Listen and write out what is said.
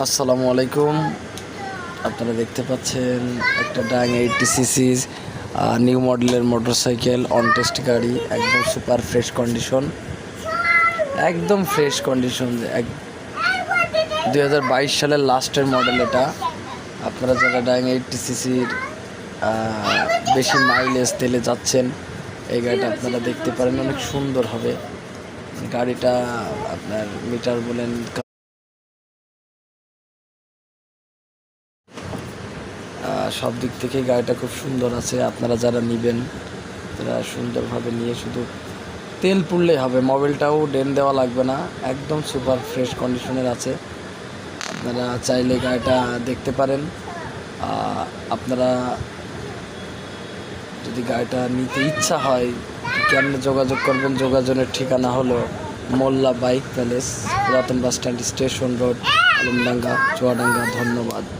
আসসালামু আলাইকুম। আপনারা দেখতে পাচ্ছেন একটা ডাং 80 সিসি নিউ মডেলের মোটরসাইকেল অন টেস্ট গাড়ি, একদম সুপার ফ্রেশ কন্ডিশন, একদম ফ্রেশ কন্ডিশন। 2022 সালের লাস্টের মডেল এটা। আপনারা যারা ডাং 80 সিসির বেশি মাইলেজ তেলে যাচ্ছেন, এই গাড়িটা আপনারা দেখতে পারেন, অনেক সুন্দর হবে গাড়িটা। আপনার মিটার বলেন, সব দিক থেকে গাড়িটা খুব সুন্দর আছে। আপনারা যারা নেবেন তারা সুন্দরভাবে নিয়ে শুধু তেল পুড়লেই হবে, মোবিলটাও ডেন দেওয়া লাগবে না, একদম সুপার ফ্রেশ কন্ডিশনের আছে। আপনারা চাইলে গাড়িটা দেখতে পারেন। আপনারা যদি গাড়িটা নিতে ইচ্ছা হয়, কেমনে যোগাযোগ করবেন? যোগাযোগের ঠিকানা হলো মোল্লা বাইক প্যালেস, পুরাতন bus stand, station road, Alamdanga, Chuadanga. ধন্যবাদ।